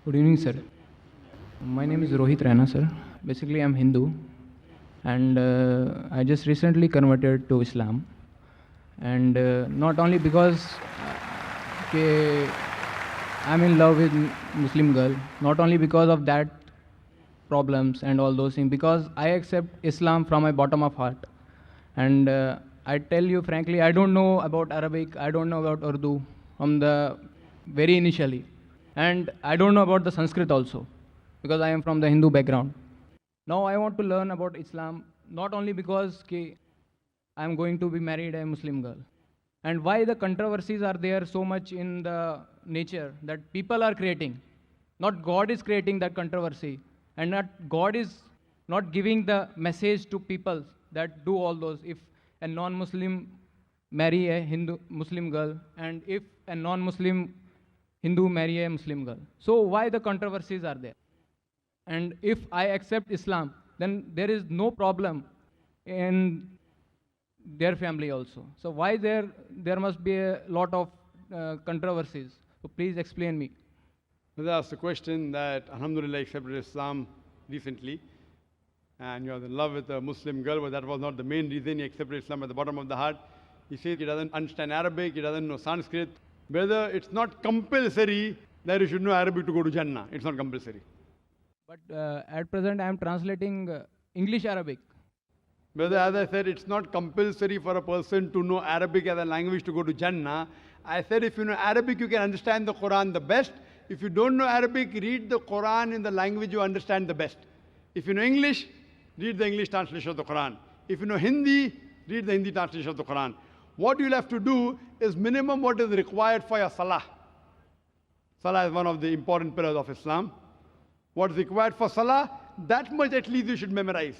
Good evening, sir. My name is Rohit Raina, sir. Basically, I'm Hindu, and I just recently converted to Islam. And not only because ke I'm in love with Muslim girl, not only because of that problems and all those things, because I accept Islam from my bottom of heart. And I tell you frankly, I don't know about Arabic, I don't know about Urdu from the very initially. And I don't know about the Sanskrit also, because I am from the Hindu background. Now I want to learn about Islam, not only because I am going to be married a Muslim girl. And why the controversies are there so much in the nature that people are creating. Not God is creating that controversy, and not God is not giving the message to people that do all those. If a non-Muslim marry a Hindu Muslim girl, and if a non-Muslim Hindu marry a Muslim girl, so why the controversies are there? And if I accept Islam, then there is no problem in their family also. So why there must be a lot of controversies? So please explain me. Brother asked a question that Alhamdulillah accepted Islam recently, and you're in love with a Muslim girl, but that was not the main reason he accepted Islam at the bottom of the heart. He says he doesn't understand Arabic, he doesn't know Sanskrit. Brother, it's not compulsory that you should know Arabic to go to Jannah. It's not compulsory. But at present I am translating English Arabic. Brother, as I said, it's not compulsory for a person to know Arabic as a language to go to Jannah. I said if you know Arabic, you can understand the Quran the best. If you don't know Arabic, read the Quran in the language you understand the best. If you know English, read the English translation of the Quran. If you know Hindi, read the Hindi translation of the Quran. What you'll have to do is minimum what is required for your Salah. Salah is one of the important pillars of Islam. What is required for Salah, that much at least you should memorize.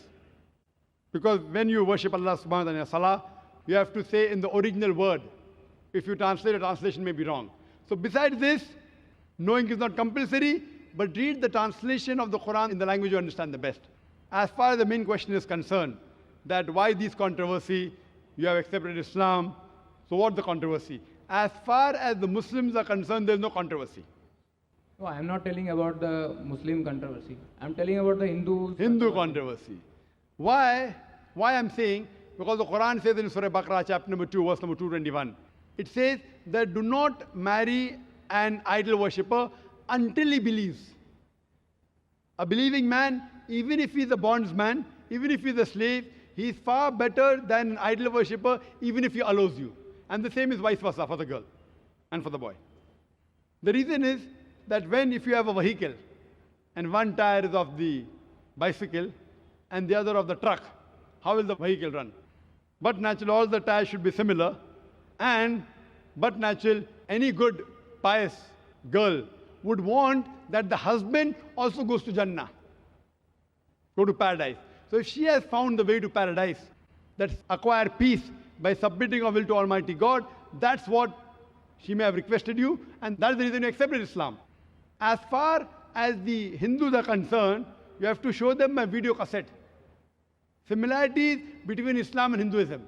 Because when you worship Allah subhanahu wa ta'ala in your Salah, you have to say in the original word. If you translate, a translation may be wrong. So besides this, knowing is not compulsory, but read the translation of the Quran in the language you understand the best. As far as the main question is concerned, that why this controversy, you have accepted Islam, so what's the controversy? As far as the Muslims are concerned, there is no controversy. No, I am not telling about the Muslim controversy. I am telling about the Hindu controversy. Why? Why I'm saying? Because the Quran says in Surah Baqarah, chapter number 2, verse number 221, it says that do not marry an idol worshipper until he believes. A believing man, even if he's a bondsman, even if he's a slave, he is far better than an idol worshipper, even if he allows you. And the same is vice versa for the girl and for the boy. The reason is that if you have a vehicle and one tire is of the bicycle and the other of the truck, how will the vehicle run? But natural, all the tires should be similar, but natural, any good, pious girl would want that the husband also goes to Jannah, go to paradise. So if she has found the way to paradise, that's acquire peace by submitting her will to Almighty God, that's what she may have requested you, and that's the reason you accepted Islam. As far as the Hindus are concerned, you have to show them a video cassette. Similarities between Islam and Hinduism.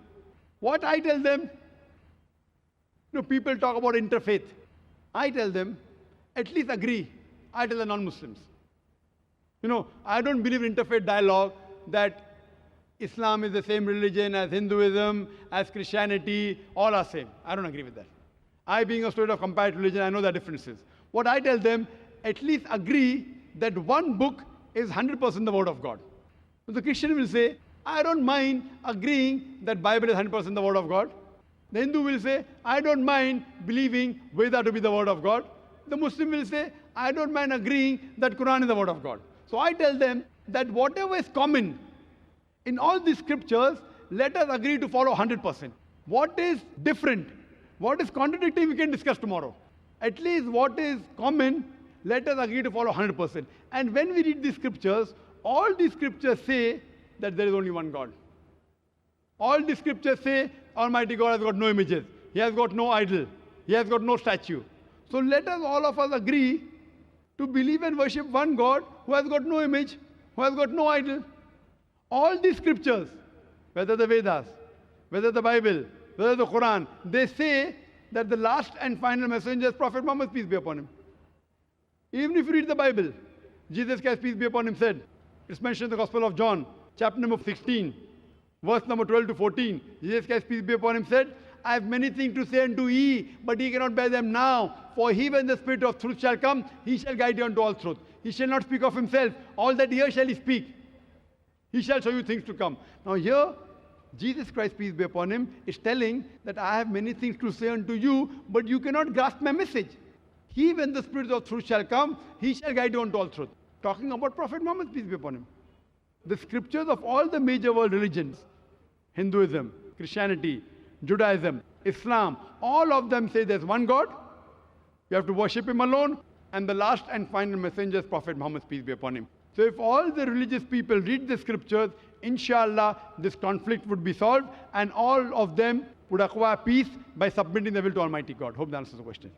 What I tell them, people talk about interfaith. I tell them, at least agree. I tell the non-Muslims. I don't believe in interfaith dialogue that Islam is the same religion as Hinduism, as Christianity, all are same. I don't agree with that. I, being a student of comparative religion, I know the differences. What I tell them, at least agree that one book is 100% the word of God. So the Christian will say, I don't mind agreeing that Bible is 100% the word of God. The Hindu will say, I don't mind believing Veda to be the word of God. The Muslim will say, I don't mind agreeing that Quran is the word of God. So I tell them that whatever is common in all these scriptures, let us agree to follow 100%. What is different, what is contradicting, we can discuss tomorrow. At least what is common, let us agree to follow 100%. And when we read these scriptures, all these scriptures say that there is only one God. All the scriptures say Almighty God has got no images. He has got no idol. He has got no statue. So let us, all of us, agree to believe and worship one God who has got no image, who has got no idol. All these scriptures, whether the Vedas, whether the Bible, whether the Quran, they say that the last and final messenger is Prophet Muhammad, peace be upon him. Even if you read the Bible, Jesus Christ, peace be upon him, said, it's mentioned in the Gospel of John, chapter number 16, verse number 12 to 14. Jesus Christ, peace be upon him, said, I have many things to say unto ye, but ye cannot bear them now. For he, when the Spirit of truth shall come, he shall guide you unto all truth. He shall not speak of himself. All that here shall he speak. He shall show you things to come. Now here, Jesus Christ, peace be upon him, is telling that I have many things to say unto you, but you cannot grasp my message. He, when the Spirit of truth shall come, he shall guide you unto all truth. Talking about Prophet Muhammad, peace be upon him. The scriptures of all the major world religions, Hinduism, Christianity, Judaism, Islam, all of them say there's one God. You have to worship him alone. And the last and final messenger is Prophet Muhammad, peace be upon him. So if all the religious people read the scriptures, inshallah, this conflict would be solved and all of them would acquire peace by submitting their will to Almighty God. Hope that answers the question.